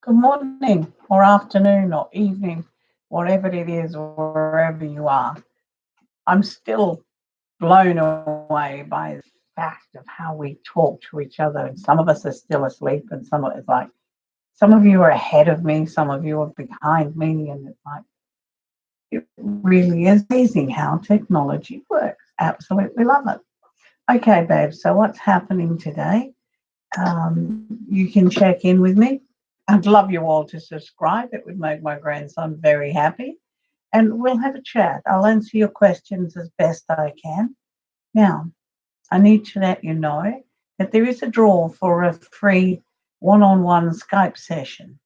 Good morning, or afternoon, or evening, whatever it is, wherever you are. I'm still blown away by the fact of how we talk to each other. And some of us are still asleep, and some of it's like some of you are ahead of me, some of you are behind me, and it's like it really is amazing how technology works. Absolutely love it. Okay, babe. So what's happening today? You can check in with me. I'd love you all to subscribe. It would make my grandson very happy. And we'll have a chat. I'll answer your questions as best I can. Now, I need to let you know that there is a draw for a free one on one Skype session.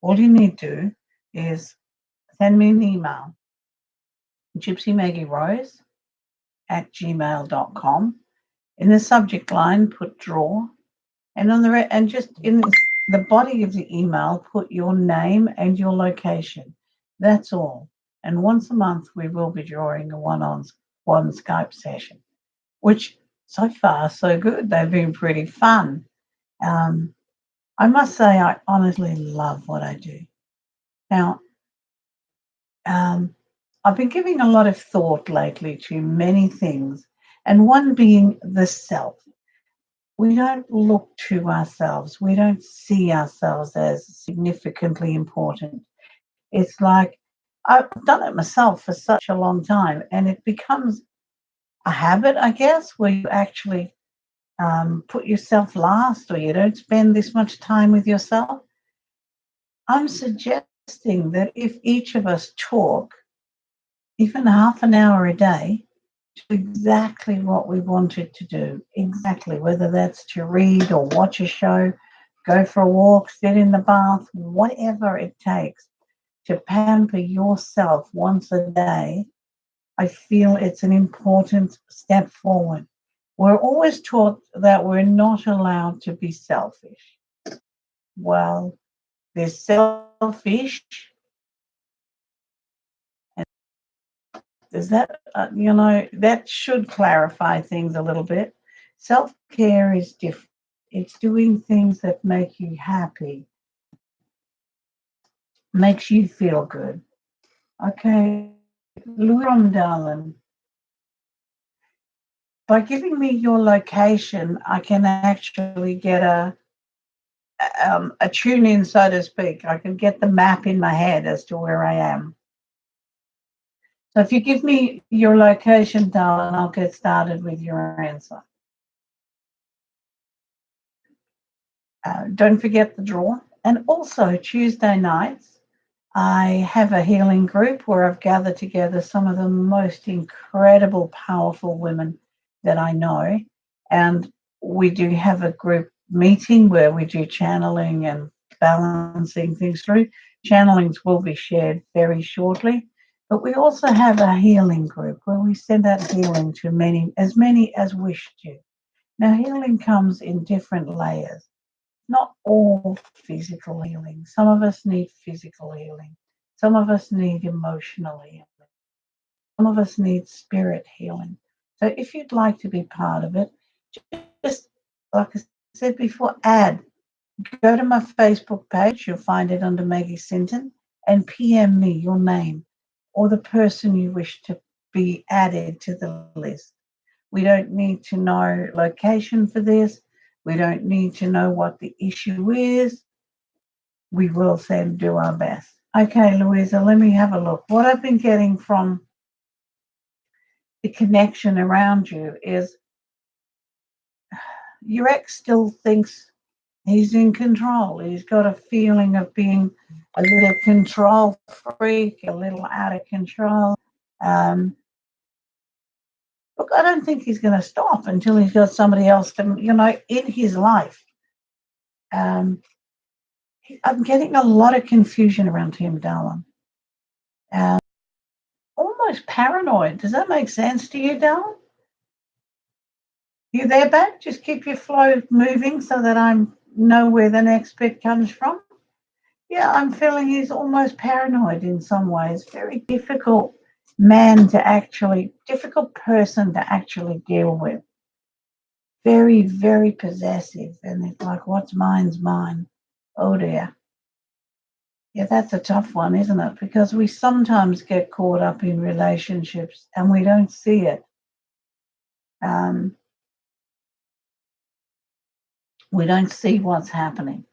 All you need to do is send me an email, gypsymaggierose@gmail.com. In the subject line, put draw. And on and just in the body of the email, put your name and your location. That's all. And once a month, we will be drawing a one Skype session, which so far so good. They've been pretty fun. Um, I must say, I honestly love what I do. Now, um, I've been giving a lot of thought lately to many things, and one being the self. We don't look to ourselves. We don't see ourselves as significantly important. It's like I've done it myself for such a long time, and it becomes a habit, I guess, where you actually put yourself last or you don't spend this much time with yourself. I'm suggesting that if each of us talk even half an hour a day, exactly what we wanted to do. Exactly, whether that's to read or watch a show, go for a walk, sit in the bath, whatever it takes to pamper yourself once a day. I feel it's an important step forward. We're always taught that we're not allowed to be selfish. Well, there's selfish, and there's that, that should clarify things a little bit. Self care is different. It's doing things that make you happy, makes you feel good. Okay, Luram, darling, by giving me your location, I can actually get a tune in, so to speak. I can get the map in my head as to where I am. So if you give me your location, darling, I'll get started with your answer. Don't forget the draw. And also, Tuesday nights, I have a healing group where I've gathered together some of the most incredible, powerful women that I know. And we do have a group meeting where we do channeling and balancing things through. Channelings will be shared very shortly. But we also have a healing group where we send out healing to many as wish to. Now, healing comes in different layers, not all physical healing. Some of us need physical healing. Some of us need emotional healing. Some of us need spirit healing. So if you'd like to be part of it, just like I said before, go to my Facebook page. You'll find it under Maggie Sinton and PM me your name or the person you wish to be added to the list. We don't need to know location for this. We don't need to know what the issue is. We will then do our best. Okay, Louisa, let me have a look. What I've been getting from the connection around you is your ex still thinks he's in control. He's got a feeling of being a little control freak, a little out of control. Um, Look, I don't think he's going to stop until he's got somebody else to, in his life. Um, I'm getting a lot of confusion around him, darling. Um, Almost paranoid. Does that make sense to you, darling? You there, babe? Just keep your flow moving so that I know where the next bit comes from. Yeah, I'm feeling he's almost paranoid in some ways. Very difficult person to actually deal with. Very, very possessive. And it's like, what's mine's mine. Oh dear. Yeah, that's a tough one, isn't it? Because we sometimes get caught up in relationships and we don't see it. Um, we don't see what's happening.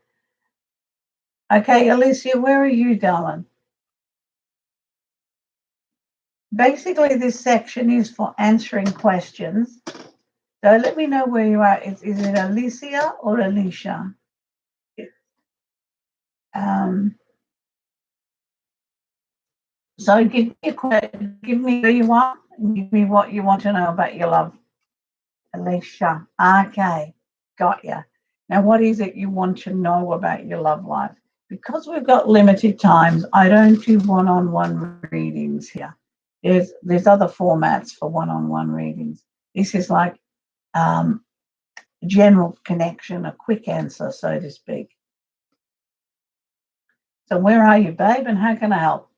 Okay, Alicia, where are you, darling? Basically, this section is for answering questions. So let me know where you are. Is it Alicia or Alicia? Um, so give me where you are and give me what you want to know about your love. Alicia. Okay, got you. Now, what is it you want to know about your love life? Because we've got limited times, I don't do one-on-one readings here. There's other formats for one-on-one readings. This is like um, general connection, a quick answer, so to speak. So where are you, babe, and how can I help?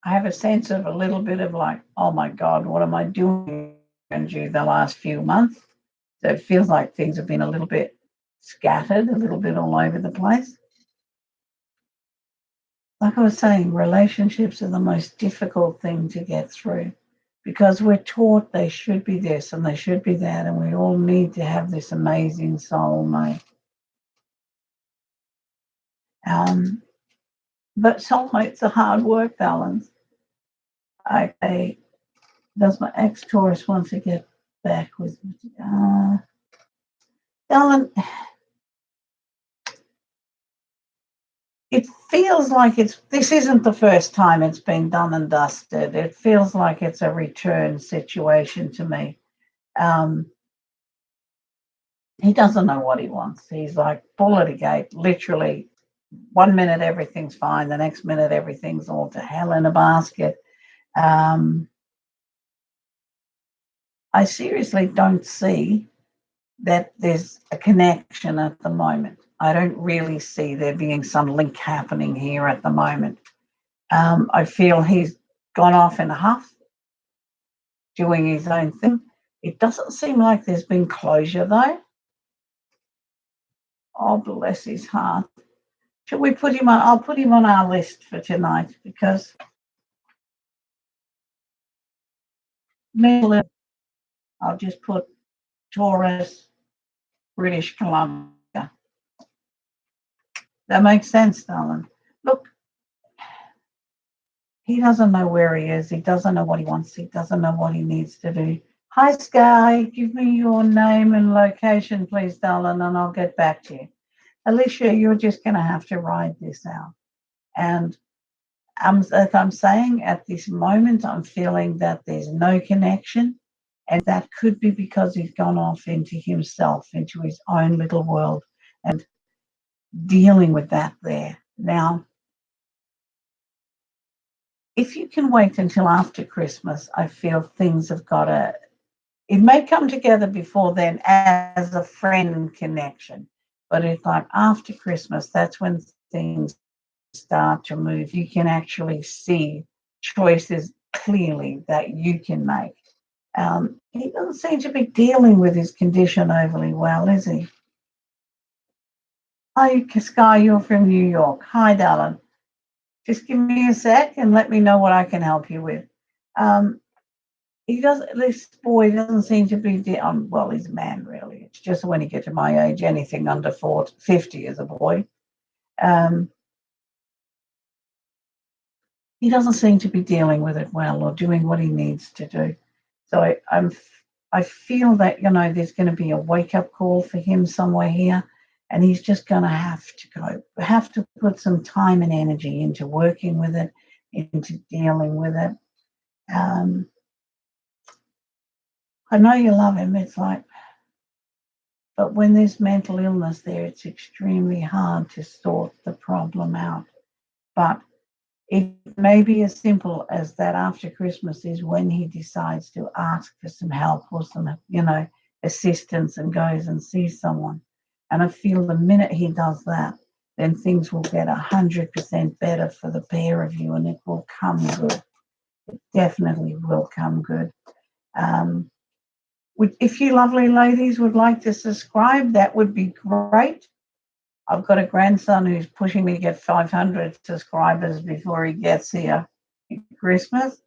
I have a sense of a little bit of like, oh my God, what am I doing you the last few months? So it feels like things have been a little bit scattered, a little bit all over the place. Like I was saying, relationships are the most difficult thing to get through because we're taught they should be this and they should be that, and we all need to have this amazing soulmate. But soulmates are hard work, Balance. Okay, does my ex-Taurus want to get back with me? Alan, it feels like this isn't the first time it's been done and dusted. It feels like it's a return situation to me. He doesn't know what he wants. He's like bull at a gate, literally. 1 minute everything's fine, the next minute everything's all to hell in a basket. I seriously don't see that there's a connection at the moment. I don't really see there being some link happening here at the moment. I feel he's gone off in a huff, doing his own thing. It doesn't seem like there's been closure, though. Oh, bless his heart. Should we put him on? I'll put him on our list for tonight because mentally, I'll just put Taurus, British Columbia. That makes sense, darling. Look, he doesn't know where he is. He doesn't know what he wants. He doesn't know what he needs to do. Hi, Sky. Give me your name and location, please, darling, and I'll get back to you. Alicia, you're just going to have to ride this out. And as I'm saying, at this moment, I'm feeling that there's no connection. And that could be because he's gone off into himself, into his own little world, and dealing with that there. Now, if you can wait until after Christmas, I feel things have got to, it may come together before then as a friend connection, but it's like after Christmas, that's when things start to move. You can actually see choices clearly that you can make. He doesn't seem to be dealing with his condition overly well, is he? Hi, Sky, you're from New York. Hi, darling. Just give me a sec and let me know what I can help you with. He doesn't. This boy doesn't seem to be. Well, he's a man, really. It's just when you get to my age, anything under 50 is a boy. He doesn't seem to be dealing with it well or doing what he needs to do. So I feel that there's going to be a wake up call for him somewhere here, and he's just going to have to put some time and energy into working with it, into dealing with it. I know you love him. It's like, but when there's mental illness there, it's extremely hard to sort the problem out. But it may be as simple as that after Christmas is when he decides to ask for some help or some, assistance and goes and sees someone. And I feel the minute he does that, then things will get 100% better for the pair of you and it will come good. It definitely will come good. If you lovely ladies would like to subscribe, that would be great. I've got a grandson who's pushing me to get 500 subscribers before he gets here at Christmas.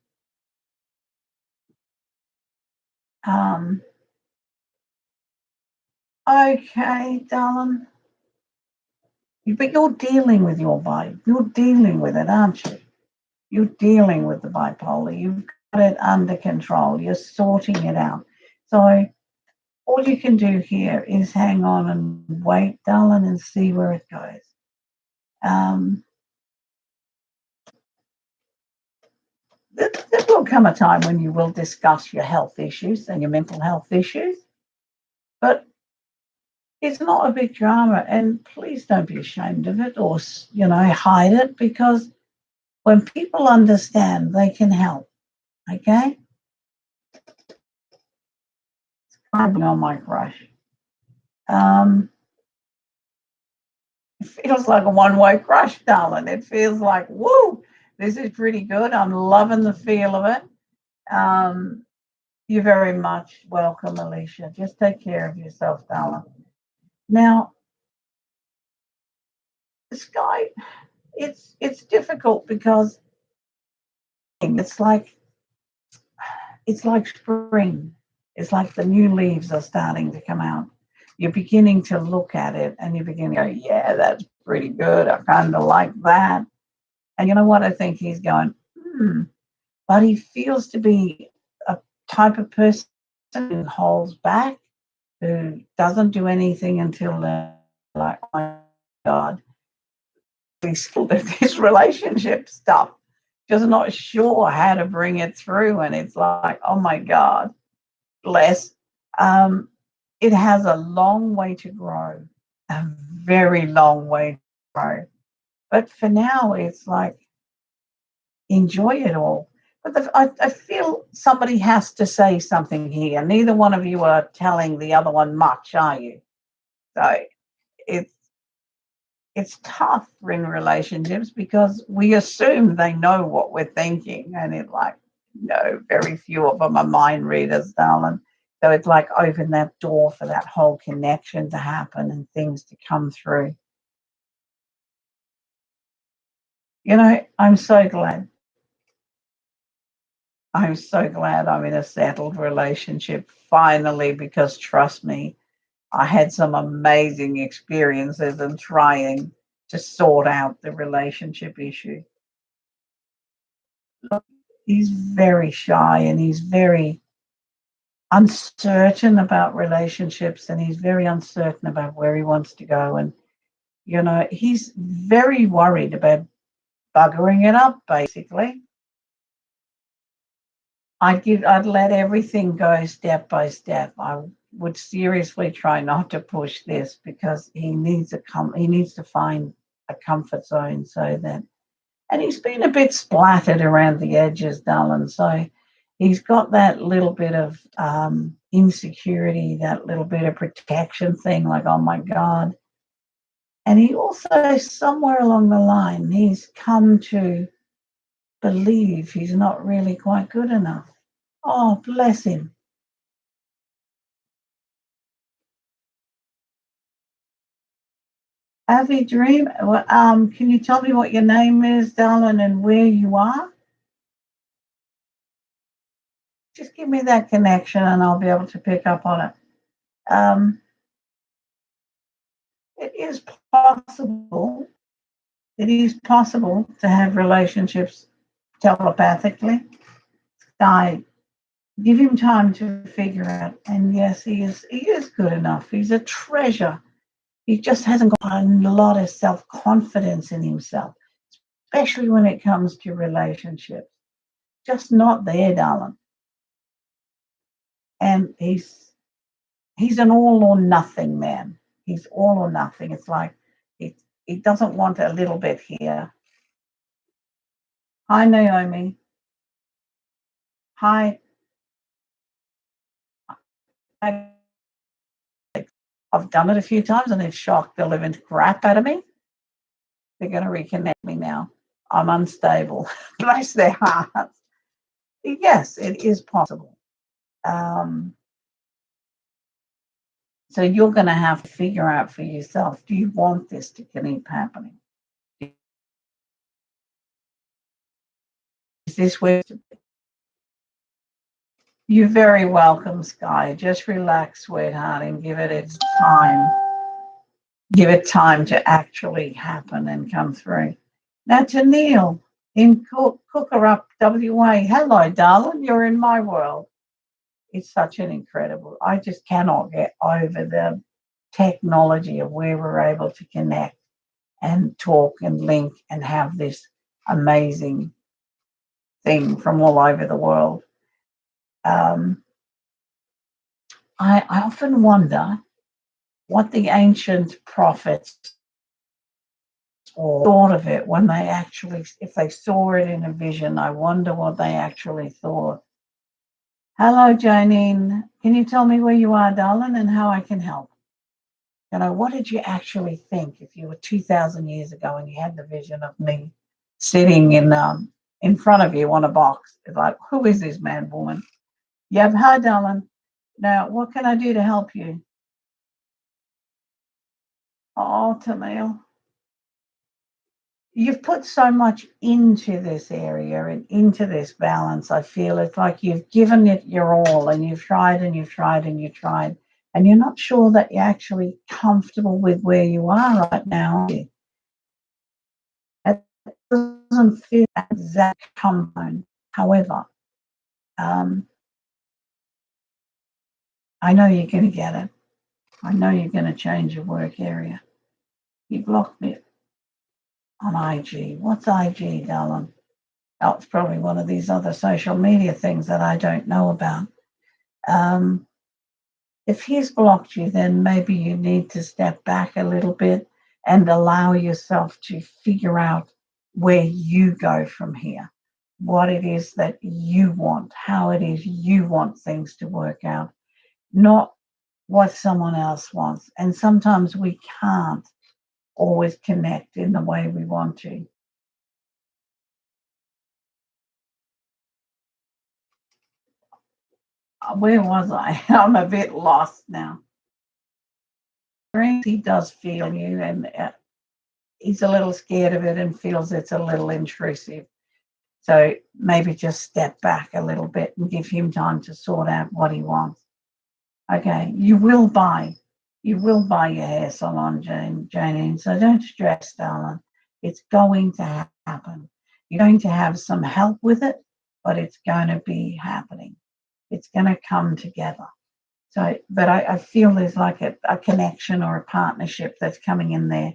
Okay, darling. But you're dealing with your body. You're dealing with it, aren't you? You're dealing with the bipolar. You've got it under control. You're sorting it out. So all you can do here is hang on and wait, darling, and see where it goes. There will come a time when you will discuss your health issues and your mental health issues, but it's not a big drama. And please don't be ashamed of it or, hide it, because when people understand, they can help. Okay? I'm on my crush. It feels like a one-way crush, darling. It feels like, woo, this is pretty good. I'm loving the feel of it. You're very much welcome, Alicia. Just take care of yourself, darling. Now, the sky, it's difficult because it's like spring. It's like the new leaves are starting to come out. You're beginning to look at it and you begin to go, yeah, that's pretty good. I kind of like that. And you know what? I think he's going, but he feels to be a type of person who holds back, who doesn't do anything until they're like, oh my God, he's still doing this relationship stuff, just not sure how to bring it through. And it's like, oh my God, bless. It has a long way to grow, a very long way to grow. But for now, it's like, enjoy it all. But I feel somebody has to say something here. Neither one of you are telling the other one much, are you? So it's it's tough in relationships because we assume they know what we're thinking, and it's like, no, very few of them are mind readers, darling. So it's like open that door for that whole connection to happen and things to come through. I'm so glad. I'm so glad I'm in a settled relationship finally, because trust me, I had some amazing experiences in trying to sort out the relationship issue. He's very shy and he's very uncertain about relationships and he's very uncertain about where he wants to go. And, he's very worried about buggering it up, basically. I'd let everything go step by step. I would seriously try not to push this because he needs to find a comfort zone so that, and he's been a bit splattered around the edges, darling. So he's got that little bit of insecurity, that little bit of protection thing, like, oh my God. And he also, somewhere along the line, he's come to believe he's not really quite good enough. Oh, bless him. Avi Dream, can you tell me what your name is, darling, and where you are? Just give me that connection and I'll be able to pick up on it. Um, it is possible. It is possible to have relationships telepathically. I give him time to figure out. And yes, he is good enough. He's a treasure. He just hasn't got a lot of self-confidence in himself, especially when it comes to relationships. Just not there, darling. And he's an all or nothing man. He's all or nothing. It's like he doesn't want a little bit here. Hi, Naomi. Hi. I've done it a few times and it's shocked the living crap out of me. They're going to reconnect me now. I'm unstable. Bless their hearts. Yes, it is possible. Um, So you're going to have to figure out for yourself, do you want this to keep happening? Is this where you're very welcome, Sky. Just relax, sweetheart, and give it its time. Give it time to actually happen and come through. Now to Neil in Cookerup, WA. Hello, darling. You're in my world. It's such an incredible. I just cannot get over the technology of where we're able to connect and talk and link and have this amazing thing from all over the world. Um, I often wonder what the ancient prophets or thought of it when they actually, if they saw it in a vision. I wonder what they actually thought. Hello, Janine. Can you tell me where you are, darling, and how I can help? What did you actually think if you were 2,000 years ago and you had the vision of me sitting in front of you on a box? It's like, who is this man, woman? Yep, hi, darling. Now, what can I do to help you? Oh, Tamil. You've put so much into this area and into this balance. I feel it's like you've given it your all and you've tried and you've tried and you've tried, and you're not sure that you're actually comfortable with where you are right now. It doesn't feel exact comfort. However, um, I know you're going to get it. I know you're going to change your work area. You blocked me on IG. What's IG, darling? Oh, it's probably one of these other social media things that I don't know about. Um, if he's blocked you, then maybe you need to step back a little bit and allow yourself to figure out where you go from here, what it is that you want, how it is you want things to work out, not what someone else wants. And sometimes we can't always connect in the way we want to. Where was I? I'm a bit lost now. He does feel you, and he's a little scared of it and feels it's a little intrusive. So maybe just step back a little bit and give him time to sort out what he wants. Okay, you will buy your hair salon, Janine. So don't stress, darling. It's going to happen. You're going to have some help with it, but it's going to be happening. It's going to come together. So, but I feel there's like a connection or a partnership that's coming in there,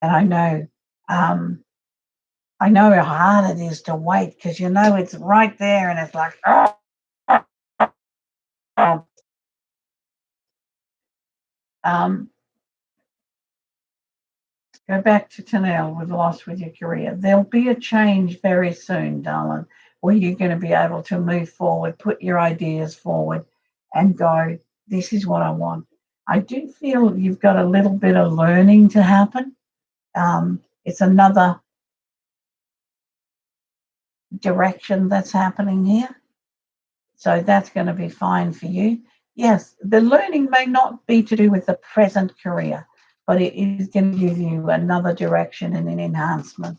and um, I know how hard it is to wait because it's right there, and it's like, oh, oh. Um, go back to Tanel with lost with your career. There'll be a change very soon, darling, where you're going to be able to move forward, put your ideas forward, and go, this is what I want. I do feel you've got a little bit of learning to happen. It's another direction that's happening here. So that's going to be fine for you. Yes, the learning may not be to do with the present career, but it is going to give you another direction and an enhancement.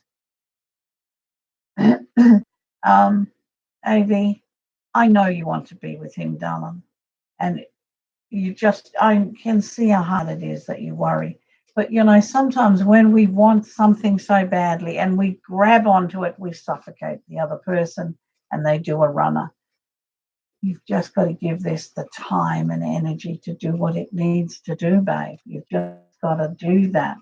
um, AV, I know you want to be with him, darling. And I can see how hard it is that you worry. But, sometimes when we want something so badly and we grab onto it, we suffocate the other person and they do a runner. You've just got to give this the time and energy to do what it needs to do, babe. You've just got to do that.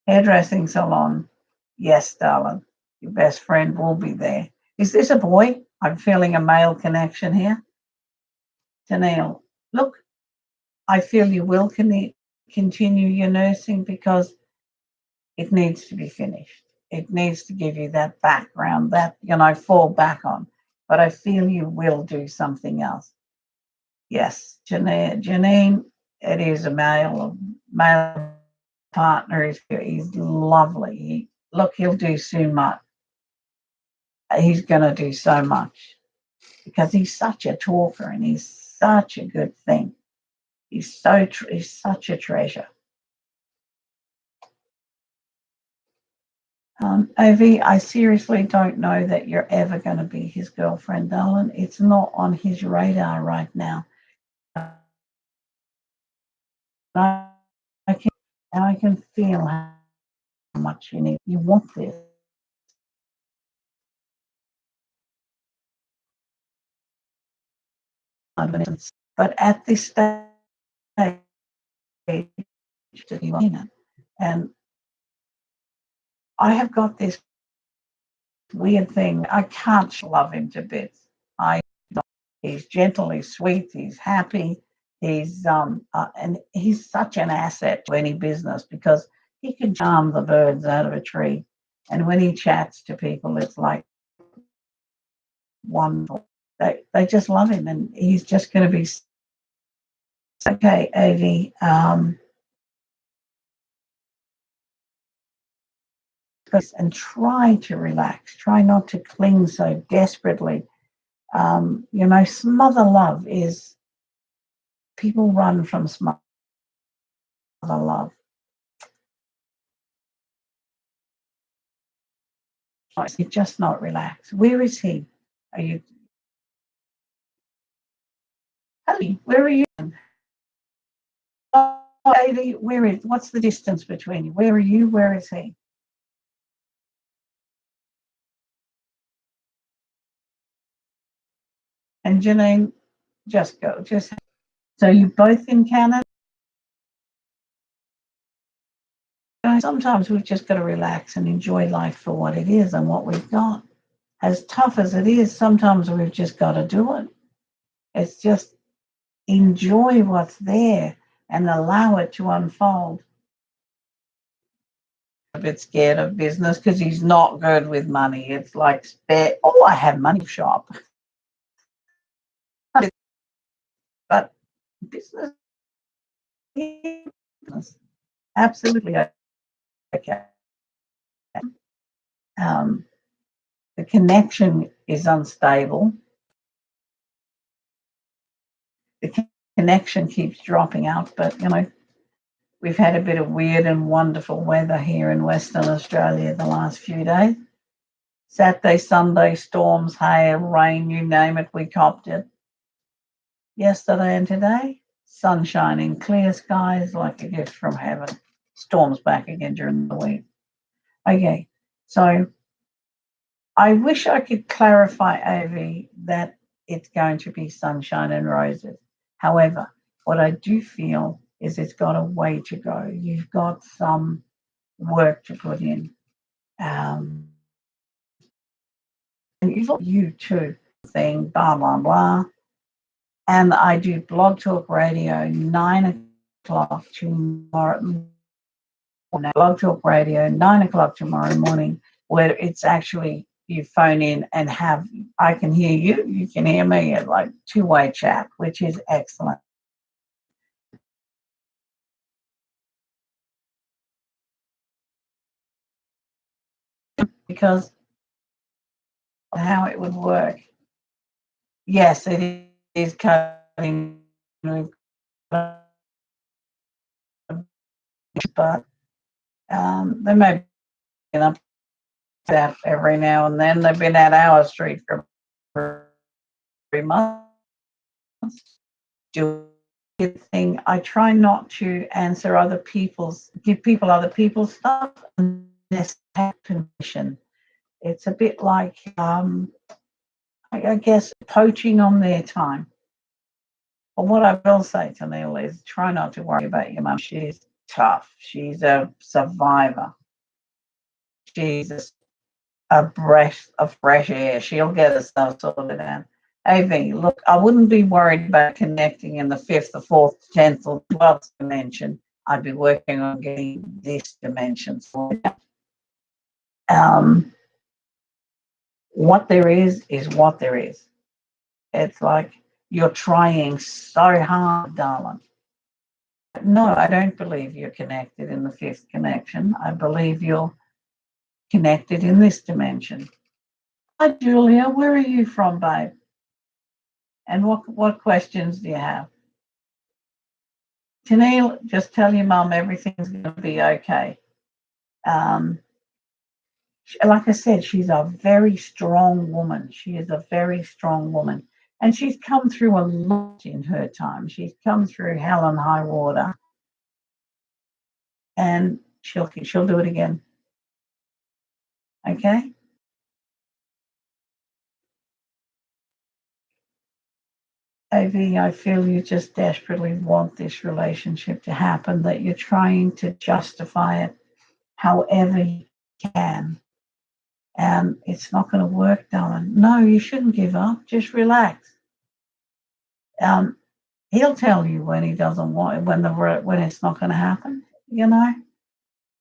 Hairdressing salon. Yes, darling. Your best friend will be there. Is this a boy? I'm feeling a male connection here. Tennille, look, I feel you will continue your nursing because it needs to be finished. It needs to give you that background that, fall back on. But I feel you will do something else. Yes, Janine, it is a male partner. He's lovely. He'll do so much. He's going to do so much because he's such a talker and he's such a good thing. He's he's such a treasure. Ovi, I seriously don't know that you're ever going to be his girlfriend, darling. It's not on his radar right now. I, I can feel how much you need. You want this. But at this stage, and I have got this weird thing. I can't love him to bits. I He's gentle, he's sweet, he's happy, and he's such an asset to any business because he can charm the birds out of a tree. And when he chats to people, it's like wonderful. They just love him, and he's just going to be okay, Avi. And try to relax. Try not to cling so desperately. Smother love is people run from smother love. You're just not relaxed. Where is he? Are you? Hey, where are you? Oh, Avi, where is? What's the distance between you? Where are you? Where is he? And Janine, just go. Just so you both in Canada. Sometimes we've just got to relax and enjoy life for what it is and what we've got. As tough as it is, sometimes we've just got to do it. It's just enjoy what's there and allow it to unfold. A bit scared of business because he's not good with money. It's like spare. Oh, I have money shop, but business, absolutely okay. Um, the connection is unstable. The connection keeps dropping out, but we've had a bit of weird and wonderful weather here in Western Australia the last few days. Saturday, Sunday, storms, hail, rain, you name it, we copped it. Yesterday and today, sun shining, clear skies like a gift from heaven. Storms back again during the week. Okay, so I wish I could clarify, Avi, that it's going to be sunshine and roses. However, what I do feel is it's got a way to go. You've got some work to put in. And you too, saying blah, blah, blah. And I do Blog Talk Radio 9 o'clock tomorrow. Blog Talk Radio 9 o'clock tomorrow morning, where it's actually you phone in and I can hear you, you can hear me, at like two-way chat, which is excellent. Because how it would work. Yes, it is cutting, but they may be up that every now and then. They've been at our street for 3 months. Do thing. I try not to give people other people's stuff unless I have permission. It's a bit like, I guess, poaching on their time. But what I will say to Neil is try not to worry about your mum. She's tough. She's a survivor. She's a breath of fresh air. She'll get herself sorted out. AV, look, I wouldn't be worried about connecting in the 5th, the 4th, 10th, or 12th dimension. I'd be working on getting this dimension sorted out. What there is what there is. It's like you're trying so hard, darling. No, I don't believe you're connected in the 5th connection. I believe you're connected in this dimension. Hi, Julia. Where are you from, babe? And what questions do you have? Janelle, just tell your mum everything's going to be okay. Um, like I said, she's a very strong woman. She is a very strong woman. And she's come through a lot in her time. She's come through hell and high water. And she'll do it again. Okay? AV, I feel you just desperately want this relationship to happen, that you're trying to justify it however you can. And it's not going to work, darling. No, you shouldn't give up. Just relax. He'll tell you when he doesn't want when it's not going to happen,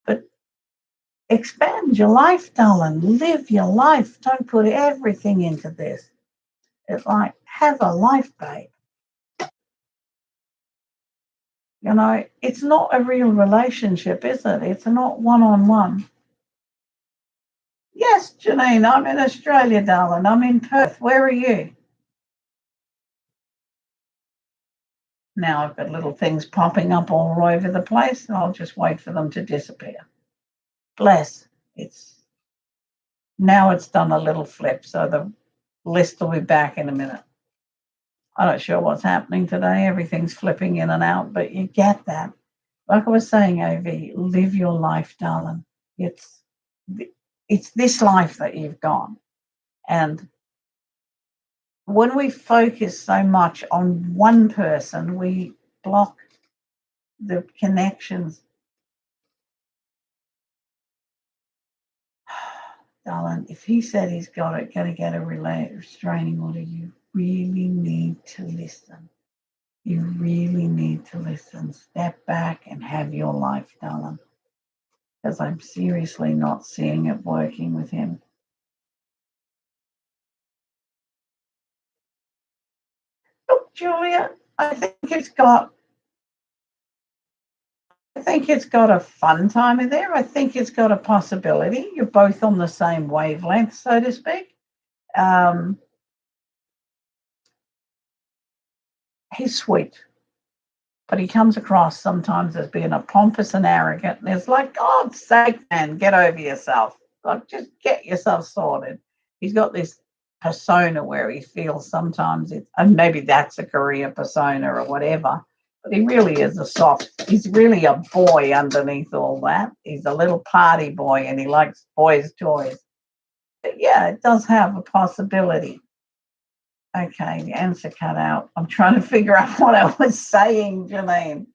But expand your life, darling. Live your life. Don't put everything into this. It's like, have a life, babe. It's not a real relationship, is it? It's not one-on-one. Yes, Janine, I'm in Australia, darling. I'm in Perth. Where are you? Now I've got little things popping up all over the place, and I'll just wait for them to disappear. Bless. Now it's done a little flip, so the list will be back in a minute. I'm not sure what's happening today. Everything's flipping in and out, but you get that. Like I was saying, AV, live your life, darling. It's this life that you've got. And when we focus so much on one person, we block the connections. Darling, if he said he's going to get a restraining order, you really need to listen. You really need to listen. Step back and have your life, darling. Because I'm seriously not seeing it working with him. Look, Julia, I think it's got a fun time in there. I think it's got a possibility. You're both on the same wavelength, so to speak. He's sweet, but he comes across sometimes as being a pompous and arrogant. And it's like, God's sake, man, get over yourself. Like, just get yourself sorted. He's got this persona where he feels sometimes and maybe that's a career persona or whatever, but he really is he's really a boy underneath all that. He's a little party boy and he likes boys' toys. But yeah, it does have a possibility. Okay, the answer cut out. I'm trying to figure out what I was saying, Janine.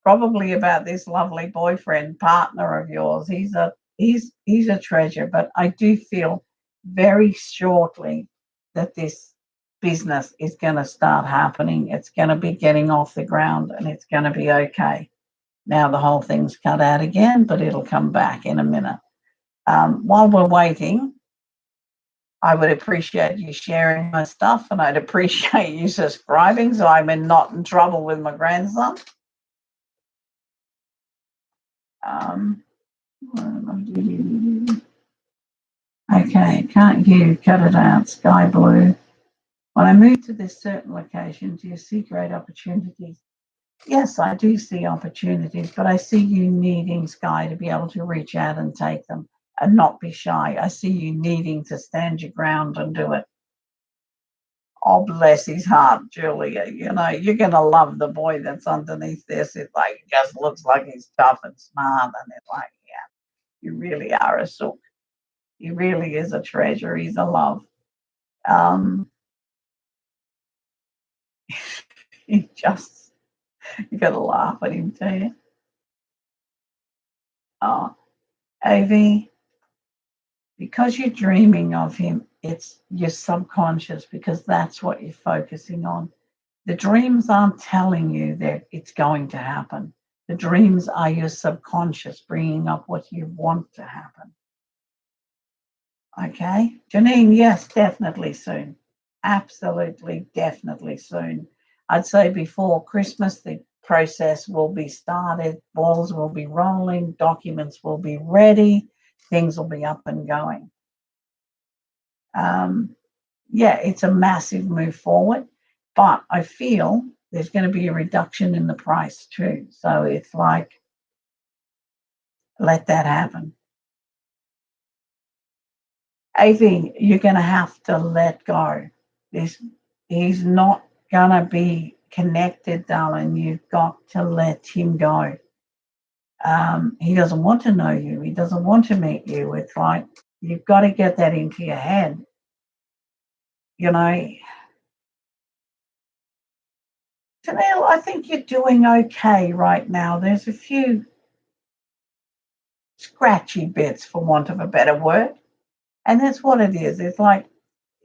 Probably about this lovely boyfriend partner of yours. He's a treasure, but I do feel very shortly that this business is going to start happening. It's going to be getting off the ground and it's going to be okay. Now the whole thing's cut out again, but it'll come back in a minute. While we're waiting, I would appreciate you sharing my stuff and I'd appreciate you subscribing so I'm not in trouble with my grandson. Okay, can't you cut it out, sky blue. When I move to this certain location, do you see great opportunities? Yes, I do see opportunities, but I see you needing, Sky, to be able to reach out and take them and not be shy. I see you needing to stand your ground and do it. Oh, bless his heart, Julia. You're going to love the boy that's underneath this. It just looks like he's tough and smart. And it's like, yeah, you really are a sook. He really is a treasure. He's a love. You got to laugh at him, do you? Oh, AV, because you're dreaming of him, it's your subconscious because that's what you're focusing on. The dreams aren't telling you that it's going to happen. The dreams are your subconscious bringing up what you want to happen. Okay? Janine, yes, definitely soon. Absolutely, definitely soon. I'd say before Christmas, the process will be started, balls will be rolling, documents will be ready, things will be up and going. Yeah, it's a massive move forward, but I feel there's going to be a reduction in the price too. So it's like, let that happen. AV, you're going to have to let go. This, he's not going to be connected, darling. You've got to let him go. He doesn't want to know you. He doesn't want to meet you. It's like, you've got to get that into your head. You know, Janelle, I think you're doing okay right now. There's a few scratchy bits, for want of a better word. And that's what it is. It's like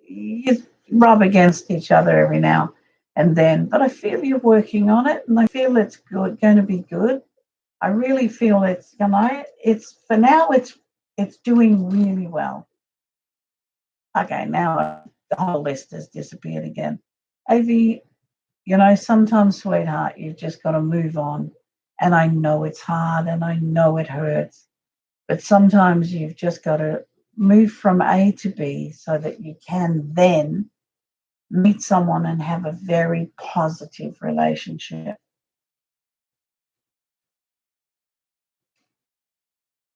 you rub against each other every now and then. But I feel you're working on it, and I feel it's good, going to be good. I really feel it's, it's for now. It's doing really well. Okay, now the whole list has disappeared again. Avi, sometimes, sweetheart, you've just got to move on. And I know it's hard and I know it hurts, but sometimes you've just got to move from A to B so that you can then meet someone and have a very positive relationship.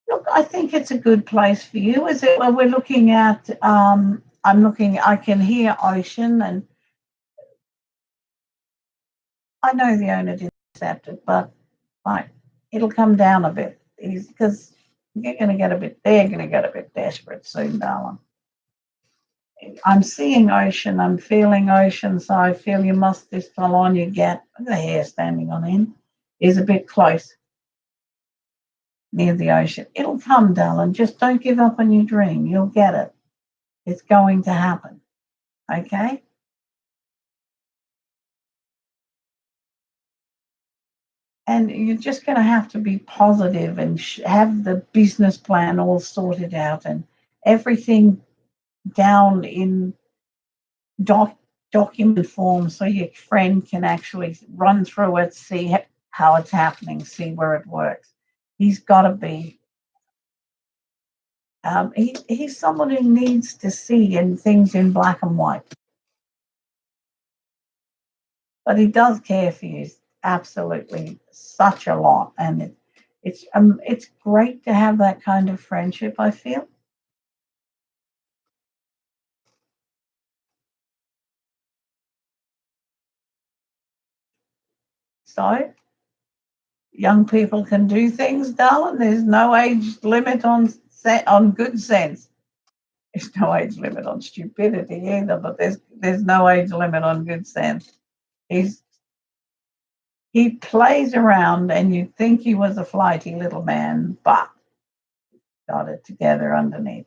Look, I think it's a good place for you. Is it? Well, we're looking at, I can hear ocean, and I know the owner didn't accept it, but like, it'll come down a bit. Because they're going to get a bit desperate soon, darling. I'm seeing ocean, I'm feeling ocean, so I feel you must, this salon you get, the hair standing on end, is a bit close near the ocean. It'll come, darling. Just don't give up on your dream. You'll get it. It's going to happen. Okay? And you're just going to have to be positive and have the business plan all sorted out and everything down in document form so your friend can actually run through it, see how it's happening, see where it works. He's got to be. He's someone who needs to see things in black and white, but he does care for you absolutely such a lot, and it's great to have that kind of friendship. I feel so. Young people can do things, darling. There's no age limit on good sense. There's no age limit on stupidity either, but there's no age limit on good sense. He's he plays around, and you'd think he was a flighty little man, but got it together underneath.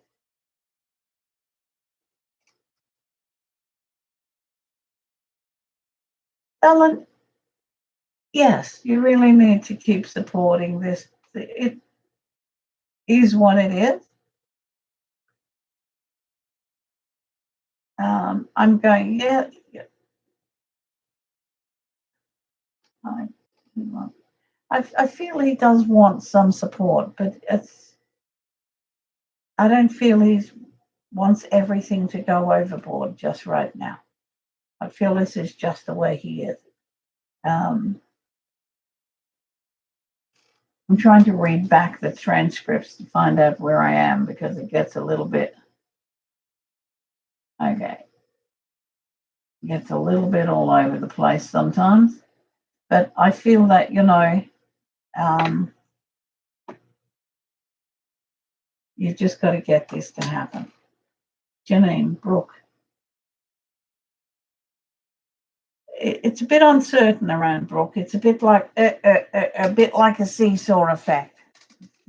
Ellen, yes, you really need to keep supporting this. It is what it is. I'm going, yeah. I, I feel he does want some support, but I don't feel he wants everything to go overboard just right now. I feel this is just the way he is. Um, I'm trying to read back the transcripts to find out where I am because it gets a little bit, okay, gets a little bit all over the place sometimes. But I feel that, um, you've just got to get this to happen. Janine, Brooke, it's a bit uncertain around Brooke. It's a bit like a seesaw effect.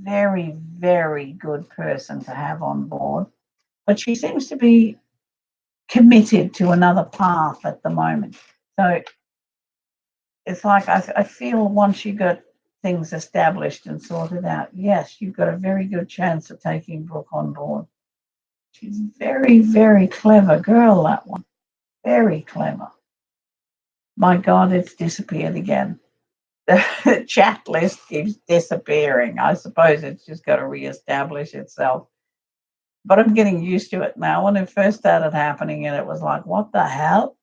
Very, very good person to have on board, but she seems to be committed to another path at the moment. So it's like I feel once you got things established and sorted out, yes, you've got a very good chance of taking Brooke on board. She's a very, very clever girl, that one. Very clever. My God, it's disappeared again. The chat list keeps disappearing. I suppose it's just got to reestablish itself. But I'm getting used to it now. When it first started happening, and it was like, what the hell?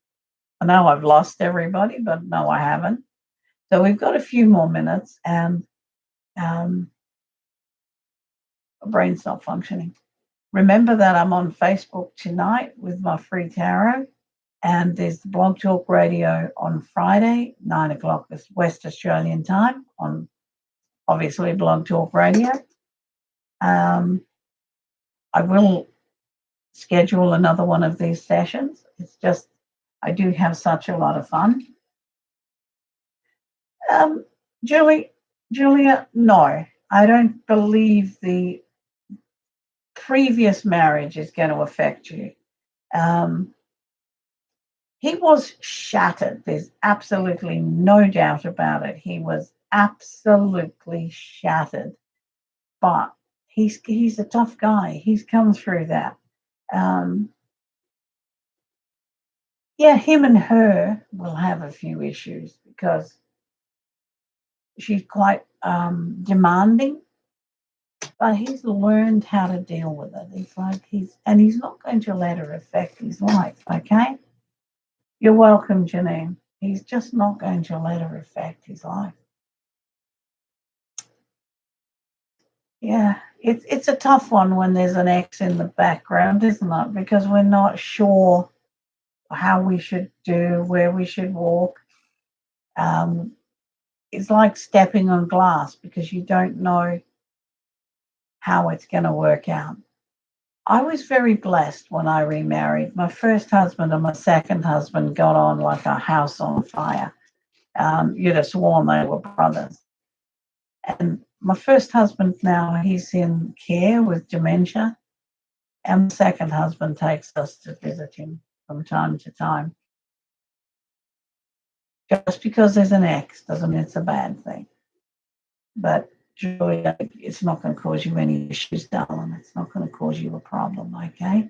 I know I've lost everybody, but no, I haven't. So we've got a few more minutes, and um, my brain's not functioning. Remember that I'm on Facebook tonight with my free tarot, and there's the Blog Talk Radio on Friday, 9 o'clock West Australian time, on obviously Blog Talk Radio. I will schedule another one of these sessions. It's just, I do have such a lot of fun. Um, Julia, no, I don't believe the previous marriage is going to affect you. He was shattered. There's absolutely no doubt about it. He was absolutely shattered. But he's a tough guy. He's come through that. Yeah, him and her will have a few issues because she's quite demanding, but he's learned how to deal with it. It's like he's not going to let her affect his life, okay? You're welcome, Janine. He's just not going to let her affect his life. Yeah, it's a tough one when there's an ex in the background, isn't it? Because we're not sure how we should do, where we should walk. It's like stepping on glass because you don't know how it's going to work out. I was very blessed when I remarried. My first husband and my second husband got on like a house on fire. You'd have sworn they were brothers. And my first husband now, he's in care with dementia. And the second husband takes us to visit him from time to time. Just because there's an ex doesn't mean it's a bad thing. But Julia, it's not going to cause you any issues, darling. It's not going to cause you a problem, okay?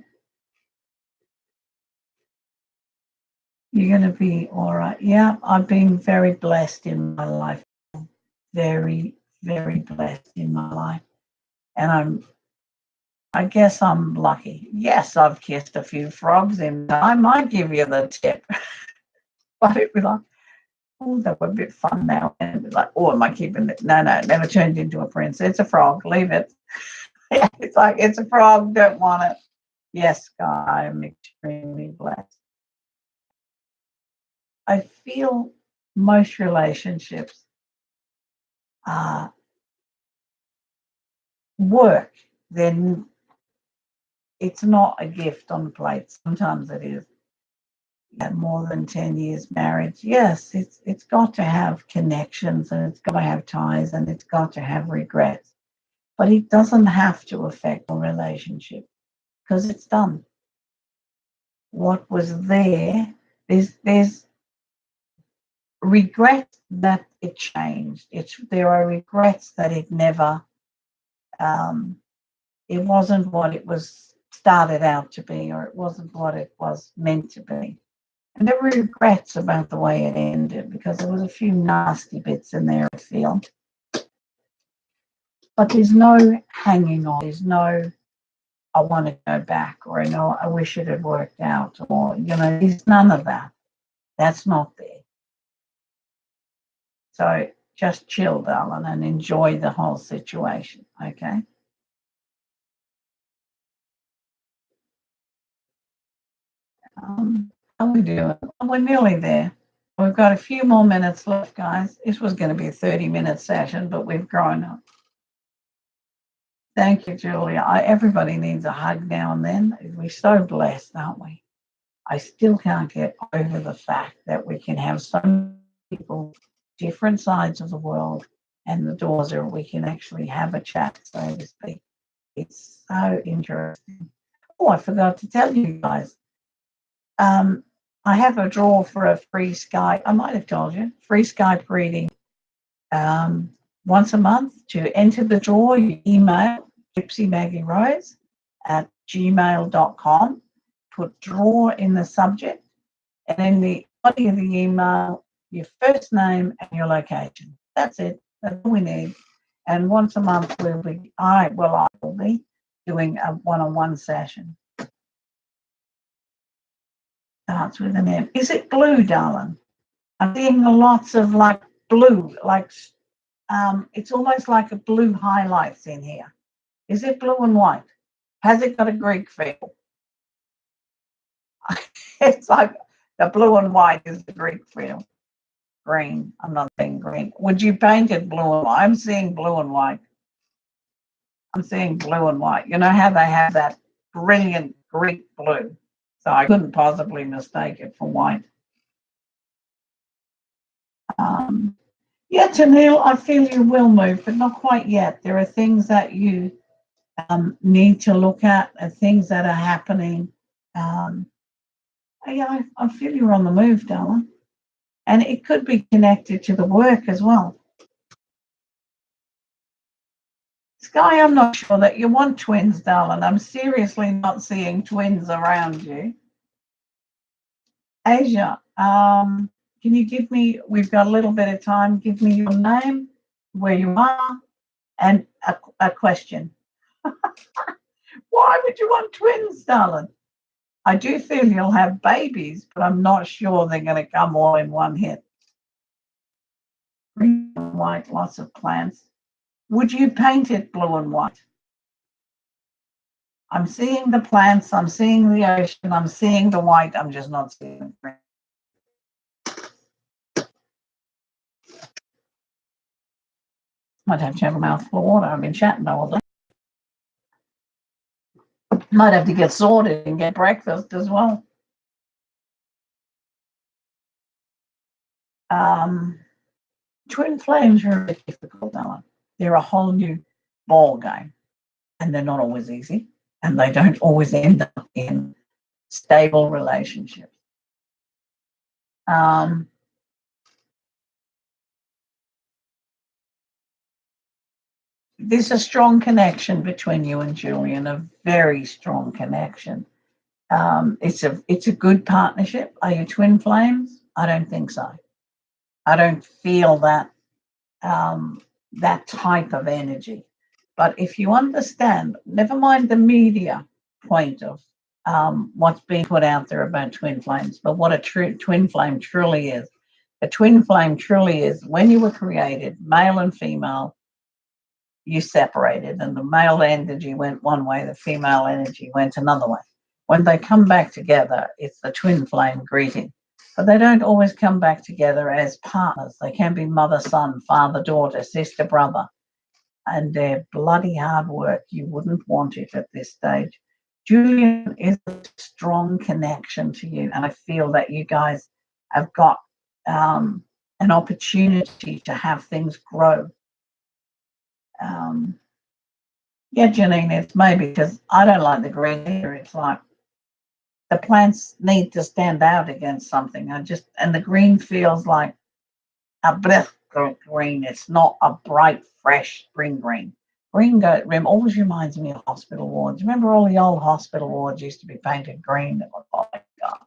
You're going to be all right. Yeah, I've been very blessed in my life. Very, very blessed in my life. And I guess I'm lucky. Yes, I've kissed a few frogs and I might give you the tip. But it was like, oh, that would be fun now. And it was like, oh, am I keeping it? No, it never turned into a prince. It's a frog. Leave it. It's like, it's a frog. Don't want it. Yes, God, I am extremely blessed. I feel most relationships work. Then it's not a gift on the plate. Sometimes it is. More than 10 years marriage, yes, it's got to have connections and it's got to have ties and it's got to have regrets. But it doesn't have to affect a relationship because it's done. What was there's regret that it changed. There are regrets that it never it wasn't what it was started out to be, or it wasn't what it was meant to be. And there were regrets about the way it ended because there was a few nasty bits in there, I feel. But there's no hanging on. There's no, I want to go back, or no, I wish it had worked out, or, there's none of that. That's not there. So just chill, darling, and enjoy the whole situation, okay? How are we doing? We're nearly there. We've got a few more minutes left, guys. This was going to be a 30-minute session, but we've grown up. Thank you, Julia. Everybody needs a hug now and then. We're so blessed, aren't we? I still can't get over the fact that we can have so many people, different sides of the world, and the doors are, we can actually have a chat, so to speak. It's so interesting. Oh, I forgot to tell you guys. I have a draw for a free Skype. I might have told you, free Skype reading once a month. To enter the draw, you email gypsymaggierose@gmail.com. Put draw in the subject, and in the body of the email, your first name and your location. That's it. That's all we need. And once a month, I will be doing a one-on-one session. Starts with an M. Is it blue, darling? I'm seeing lots of like blue, like it's almost like a blue highlights in here. Is it blue and white? Has it got a Greek feel? It's like the blue and white is the Greek feel. Green. I'm not seeing green. Would you paint it blue and white? I'm seeing blue and white. I'm seeing blue and white. You know how they have that brilliant Greek blue? So I couldn't possibly mistake it for white. Yeah, Tanil, I feel you will move, but not quite yet. There are things that you need to look at, things that are happening. Yeah, I feel you're on the move, darling. And it could be connected to the work as well. Sky, I'm not sure that you want twins, darling. I'm seriously not seeing twins around you. Asia, can you give me, we've got a little bit of time, give me your name, where you are, and a question. Why would you want twins, darling? I do feel you'll have babies, but I'm not sure they're going to come all in one hit. Green and white, lots of plants. Would you paint it blue and white? I'm seeing the plants, I'm seeing the ocean, I'm seeing the white, I'm just not seeing the green. Might have to have a mouthful of water. I've been chatting all day. Might have to get sorted and get breakfast as well. Twin flames are a bit difficult, Alan. They're a whole new ball game, and they're not always easy, and they don't always end up in stable relationships. There's a strong connection between you and Julian, a very strong connection. It's a good partnership. Are you twin flames? I don't think so. I don't feel that that type of energy. But if you understand, never mind the media point of what's being put out there about twin flames, but what a true twin flame truly is. A twin flame truly is when you were created, male and female, you separated, and the male energy went one way, the female energy went another way. When they come back together, it's the twin flame greeting. But they don't always come back together as partners. They can be mother, son, father, daughter, sister, brother. And they're bloody hard work. You wouldn't want it at this stage. Julian is a strong connection to you. And I feel that you guys have got an opportunity to have things grow. Yeah, Janine, it's maybe because I don't like the green either. It's like the plants need to stand out against something. And the green feels like a breath green. It's not a bright, fresh spring green. Green always reminds me of hospital wards. Remember all the old hospital wards used to be painted green? Oh my God.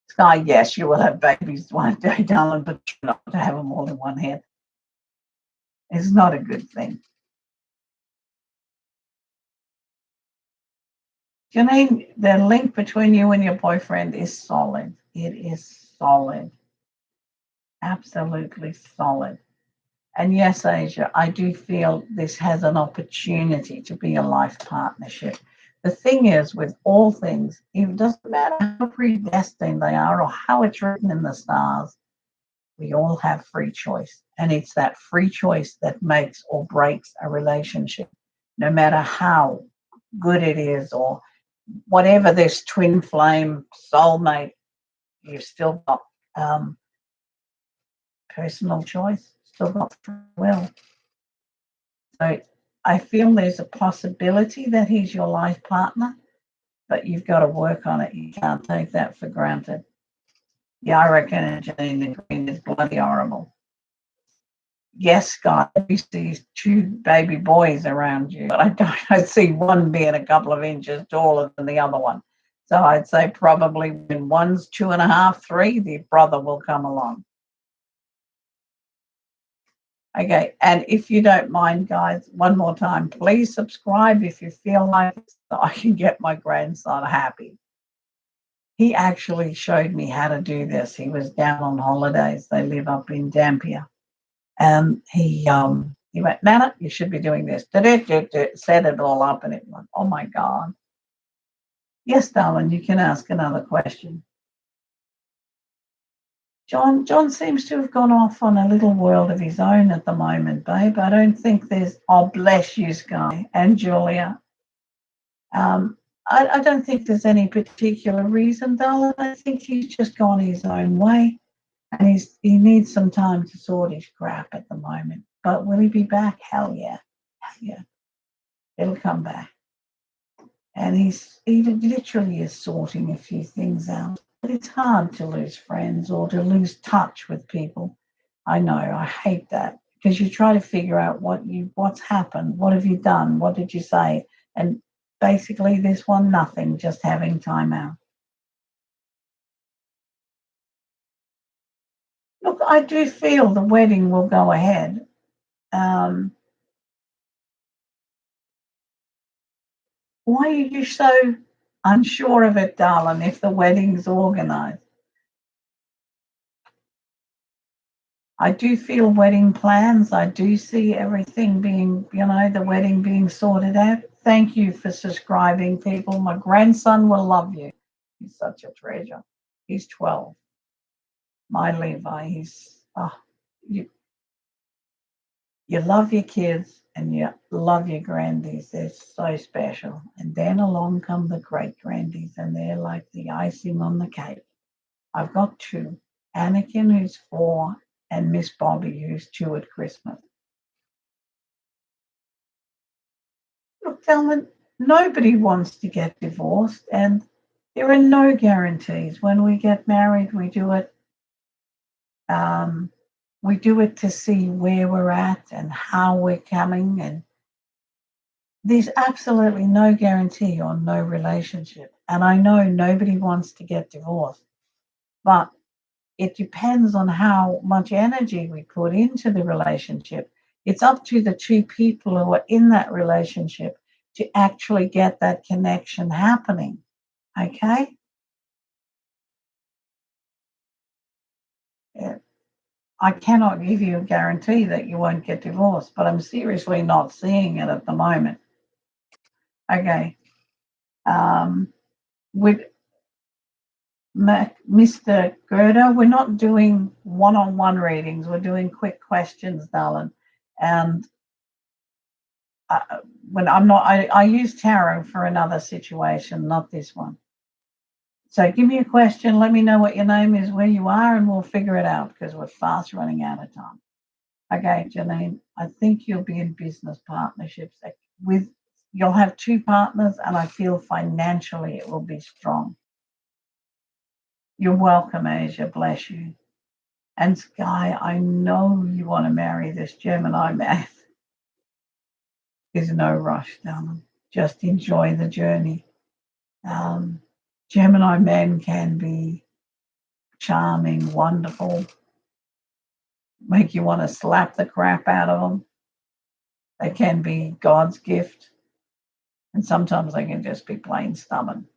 Sky, yes, you will have babies one day, darling, but not to have them all in one head. It's not a good thing. Janine, the link between you and your boyfriend is solid. It is solid. Absolutely solid. And yes, Asia, I do feel this has an opportunity to be a life partnership. The thing is, with all things, it doesn't matter how predestined they are or how it's written in the stars, we all have free choice. And it's that free choice that makes or breaks a relationship, no matter how good it is or whatever this twin flame soulmate, you've still got personal choice, still got free will. So I feel there's a possibility that he's your life partner, but you've got to work on it. You can't take that for granted. Yeah, I reckon Angelina the Green is bloody horrible. Yes, God, you see two baby boys around you, but I see one being a couple of inches taller than the other one. So I'd say probably when one's 2.5, 3, the brother will come along. Okay, and if you don't mind, guys, one more time, please subscribe if you feel like it so I can get my grandson happy. He actually showed me how to do this. He was down on holidays. They live up in Dampier. And he went, Nana, you should be doing this. Set it all up, and it went, oh my God. Yes, darling, you can ask another question. John seems to have gone off on a little world of his own at the moment, babe. I don't think there's, oh, bless you, Sky and Julia. I don't think there's any particular reason, darling. I think he's just gone his own way, and he needs some time to sort his crap at the moment. But will he be back? Hell yeah. Hell yeah. It'll come back. And he literally is sorting a few things out. But it's hard to lose friends or to lose touch with people. I know, I hate that, because you try to figure out what's happened, what have you done, what did you say, and basically this one, nothing, just having time out. Look, I do feel the wedding will go ahead. Why are you so unsure of it, darling, if the wedding's organised? I do feel wedding plans. I do see everything being, the wedding being sorted out. Thank you for subscribing, people. My grandson will love you. He's such a treasure. He's 12. My Levi, you, you love your kids and you love your grandies. They're so special. And then along come the great grandies, and they're like the icing on the cake. I've got two, Anakin, who's 4, and Miss Bobby, who's 2 at Christmas. Look, Delman, nobody wants to get divorced, and there are no guarantees. When we get married, we do it. We do it to see where we're at and how we're coming, and there's absolutely no guarantee on no relationship. And I know nobody wants to get divorced, but it depends on how much energy we put into the relationship. It's up to the two people who are in that relationship to actually get that connection happening. Okay? Yeah. I cannot give you a guarantee that you won't get divorced, but I'm seriously not seeing it at the moment. Okay. With Mr. Gerda, we're not doing one-on-one readings. We're doing quick questions, darling. And when I'm not, I use tarot for another situation, not this one. So give me a question. Let me know what your name is, where you are, and we'll figure it out, because we're fast running out of time. Okay, Janine, I think you'll be in business partnerships with, you'll have 2 partners, and I feel financially it will be strong. You're welcome, Asia. Bless you. And Sky, I know you want to marry this Gemini man. There's no rush, darling. Just enjoy the journey. Gemini men can be charming, wonderful, make you want to slap the crap out of them. They can be God's gift, and sometimes they can just be plain stubborn.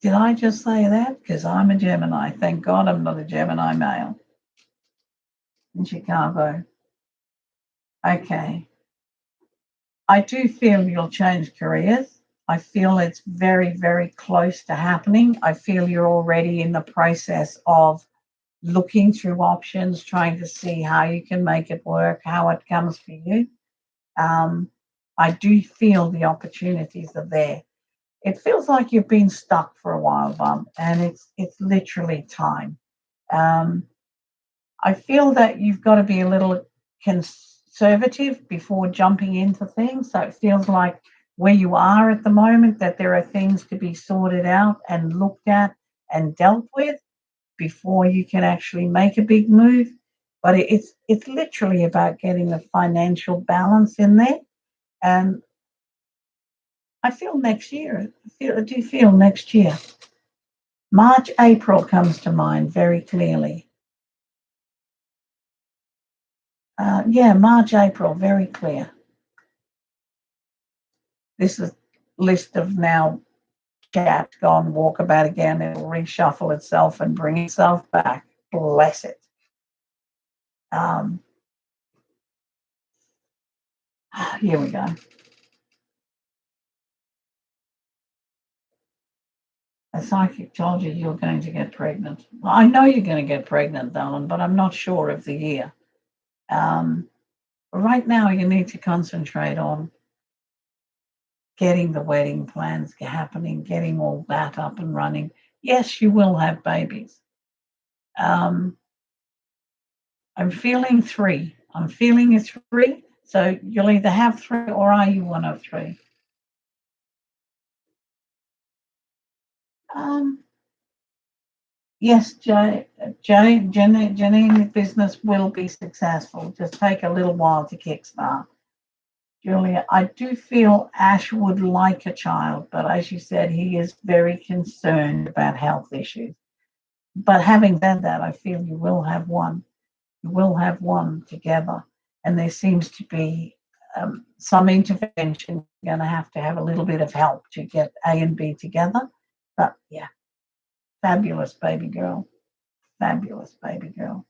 Did I just say that? Because I'm a Gemini. Thank God I'm not a Gemini male in Chicago. Okay. I do feel you'll change careers. I feel it's very, very close to happening. I feel you're already in the process of looking through options, trying to see how you can make it work, how it comes for you. I do feel the opportunities are there. It feels like you've been stuck for a while, Bum, and it's literally time. Um, I feel that you've got to be a little conservative before jumping into things. So it feels like where you are at the moment, that there are things to be sorted out and looked at and dealt with before you can actually make a big move. But it's literally about getting the financial balance in there. And I feel next year. I do feel next year. March, April comes to mind very clearly. Yeah, March, April, very clear. This is list of now chat, go and walk about again. It'll reshuffle itself and bring itself back. Bless it. Here we go. A psychic told you you're going to get pregnant. Well, I know you're going to get pregnant, darling, but I'm not sure of the year. Right now, you need to concentrate on getting the wedding plans happening, getting all that up and running. Yes, you will have babies. I'm feeling 3. I'm feeling a 3. So you'll either have 3 or are you one of 3? Yes, Janine's business will be successful. Just take a little while to kickstart. Julia, I do feel Ash would like a child, but as you said, he is very concerned about health issues. But having said that, I feel you will have one. You will have one together. And there seems to be some intervention. You're going to have a little bit of help to get A and B together. But yeah, fabulous baby girl. Fabulous baby girl.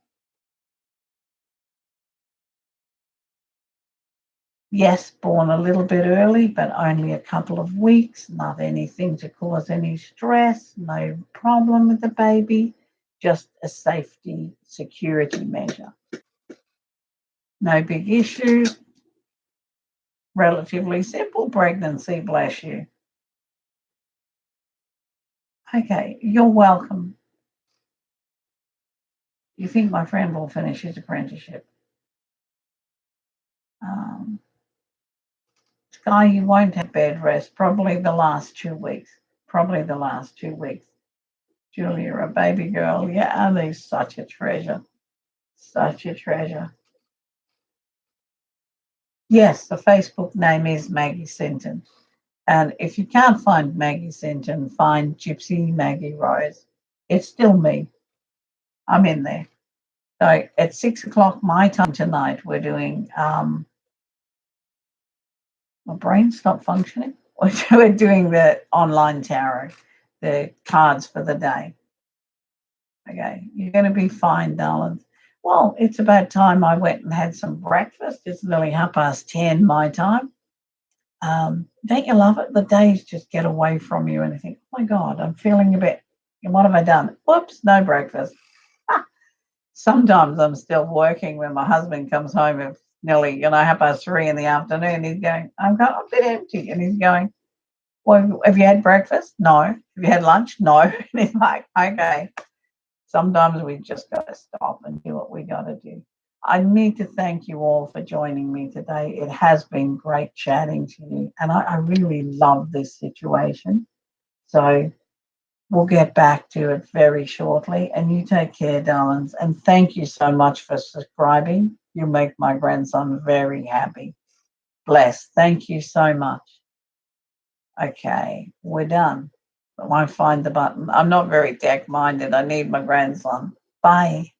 Yes, born a little bit early, but only a couple of weeks. Not anything to cause any stress. No problem with the baby. Just a safety security measure. No big issues. Relatively simple pregnancy, bless you. Okay, you're welcome. You think my friend will finish his apprenticeship? Sky, you won't have bed rest. Probably the last 2 weeks. Probably the last 2 weeks. Julia, a baby girl. Yeah, and he's such a treasure. Such a treasure. Yes, the Facebook name is Maggie Sinton. And if you can't find Maggie Sinton, find Gypsy Maggie Rose. It's still me. I'm in there. So at 6 o'clock my time tonight, we're doing my brain stopped functioning. We're doing the online tarot, the cards for the day. Okay, you're going to be fine, darling. Well, it's about time I went and had some breakfast. It's nearly 10:30 my time. Don't you love it? The days just get away from you and you think, oh my God, I'm feeling a bit, what have I done? Whoops, no breakfast. Sometimes I'm still working when my husband comes home at nearly, 3:30 in the afternoon. He's going, I'm a bit empty. And he's going, well, have you had breakfast? No. Have you had lunch? No. And he's like, okay. Sometimes we just got to stop and do what we got to do. I need to thank you all for joining me today. It has been great chatting to you. And I really love this situation. So we'll get back to it very shortly. And you take care, darlings. And thank you so much for subscribing. You make my grandson very happy. Bless. Thank you so much. Okay, we're done. I won't find the button. I'm not very tech minded. I need my grandson. Bye.